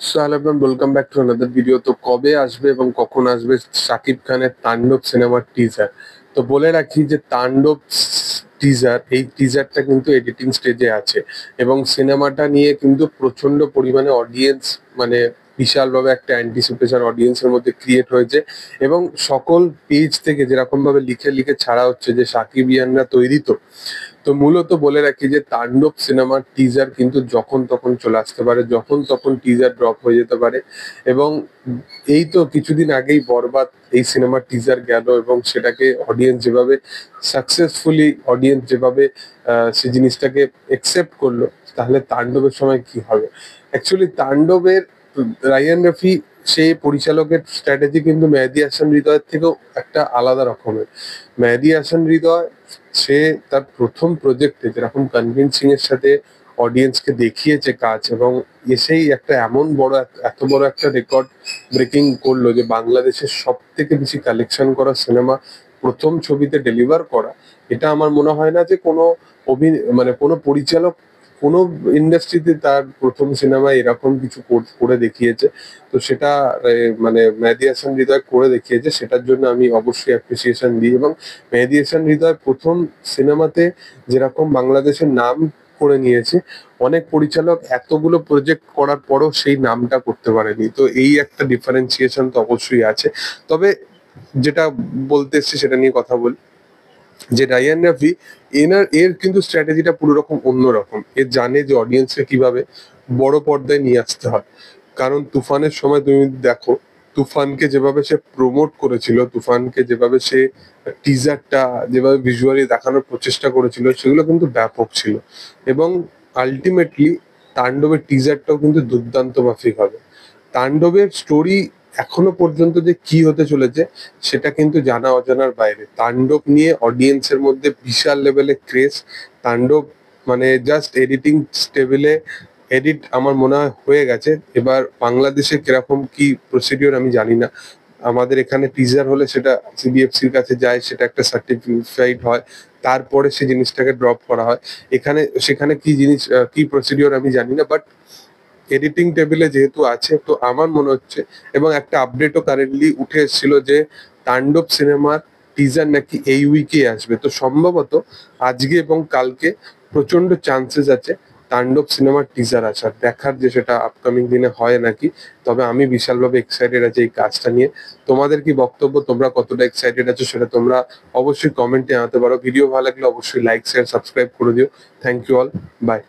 So hello everyone, welcome back to another video. তো কবে আসবে এবং কখন আসবে শাকিব খানের তাণ্ডব সিনেমার টিজার? তো বলে রাখি যে তাণ্ডব টিজার, এই টিজারটা কিন্তু এডিটিং স্টেজে আছে এবং সিনেমাটা নিয়ে কিন্তু প্রচন্ড পরিমাণে অডিয়েন্স, মানে বিশালভাবে একটা অ্যান্টিসিপেশন অডিয়েন্সের মধ্যে ক্রিয়েট হয়েছে এবং সকল পেজ থেকে যেরকম ভাবে লিখে লিখে ছাড়া হচ্ছে যে সাকিবিয়ানরা তৈরি। তো মূলত বলে রাখি যে তাণ্ডব সিনেমার টিজার কিন্তু যখন তখন চলে আসতে পারে, যখন তখন টিজার ড্রপ হয়ে যেতে পারে। এবং এই তো কিছুদিন আগেই বরবাদ এই সিনেমার টিজার গেল এবং সেটাকে অডিয়েন্স যেভাবে সাকসেসফুলি অডিয়েন্স যেভাবে সে জিনিসটাকে একসেপ্ট করলো, তাহলে তাণ্ডবের সময় কি হবে? অ্যাকচুয়ালি তাণ্ডবের রায়ান রফি, সেই পরিচালকের স্ট্র্যাটেজি কিন্তু মেহেদী হাসান হৃদয়ের থেকেও একটা আলাদা রকমের। মেহেদী হাসান হৃদয়, সে তার প্রথম প্রজেক্টে যেরকম কনভিন্সিং এর সাথে অডিয়েন্সকে দেখিয়েছে কাজ, এবং এসেই একটা এমন বড় এত বড় একটা রেকর্ড ব্রেকিং করলো যে বাংলাদেশের সব থেকে বেশি কালেকশন করা সিনেমা প্রথম ছবিতে ডেলিভার করা। এটা আমার মনে হয় না যে কোনো মানে কোনো পরিচালক কোনো ইন্ডাস্ট্রিতে তার প্রথম সিনেমায় এরকম কিছু করে দেখিয়েছে। তো সেটা মানে মেহেদী হাসান হৃদয় করে দেখিয়েছে, সেটার জন্য আমি অবশ্যই অ্যাপ্রিসিয়েশন দিই। এবং মেহেদী হাসান হৃদয় প্রথম সিনেমাতে যেরকম বাংলাদেশের নাম করে নিয়েছে, অনেক পরিচালক এতগুলো প্রজেক্ট করার পরও সেই নামটা করতে পারেনি। তো এই একটা ডিফারেন্সিয়েশন তো অবশ্যই আছে। তবে যেটা বলতে এসছি সেটা নিয়ে কথা বলি, যে রায়ান রাফি, এর কিন্তু স্ট্র্যাটেজিটা পুরো রকম অন্যরকম। এ জানে যে অডিয়েন্সকে কিভাবে বড় পর্দায় নিয়ে আসতে হয়। কারণ তুফানের সময় তুমি দেখো, তুফানকে যেভাবে সে প্রমোট করেছিল, তুফানকে যেভাবে সে টিজারটা যেভাবে ভিজুয়ালি দেখানোর প্রচেষ্টা করেছিল, সেগুলো কিন্তু ব্যাপক ছিল। এবং আলটিমেটলি তাণ্ডবের টিজারটাও কিন্তু দুর্দান্ত মাফিক হবে। তাণ্ডবের স্টোরি এখনো পর্যন্ত যে কি হতে চলেছে সেটা কিন্তু জানা অজানার বাইরে। তাণ্ডব নিয়ে অডিয়েন্সের মধ্যে বিশাল লেভেলে ক্রেজ। তাণ্ডব মানে জাস্ট এডিটিং টেবিলে এডিট আমার মনে হয় হয়ে গেছে। এবার বাংলাদেশে কিরকম কি প্রসিডিওর আমি জানি না। আমাদের এখানে টিজার হলে সেটা সিবিএফসির কাছে যায়, সেটা একটা সার্টিফাইড হয়, তারপরে সেই জিনিসটাকে ড্রপ করা হয়। এখানে সেখানে কি জিনিস কি প্রসিডিওর আমি জানি না, বাট এডিটিং টেবিলে যেহেতু আছে, তো আমার মনে হচ্ছে, এবং একটা আপডেটও কারেন্টলি উঠে এসেছিল যে তাণ্ডব সিনেমার টিজার নাকি এই উইকে আসবে। তো সম্ভবত আজকে এবং কালকে প্রচন্ড চান্সেস আছে তাণ্ডব সিনেমার টিজার আসার। দেখার যে সেটা আপকামিং দিনে হয় নাকি। তবে আমি বিশালভাবে এক্সাইটেড আছি এই কাজটা নিয়ে। তোমাদের কি বক্তব্য? তোমরা কতটা এক্সাইটেড আছো সেটা তোমরা অবশ্যই কমেন্টে জানাতে পারো। ভিডিও ভালো লাগলে অবশ্যই লাইক শেয়ার সাবস্ক্রাইব করে দিও। Thank you all, by.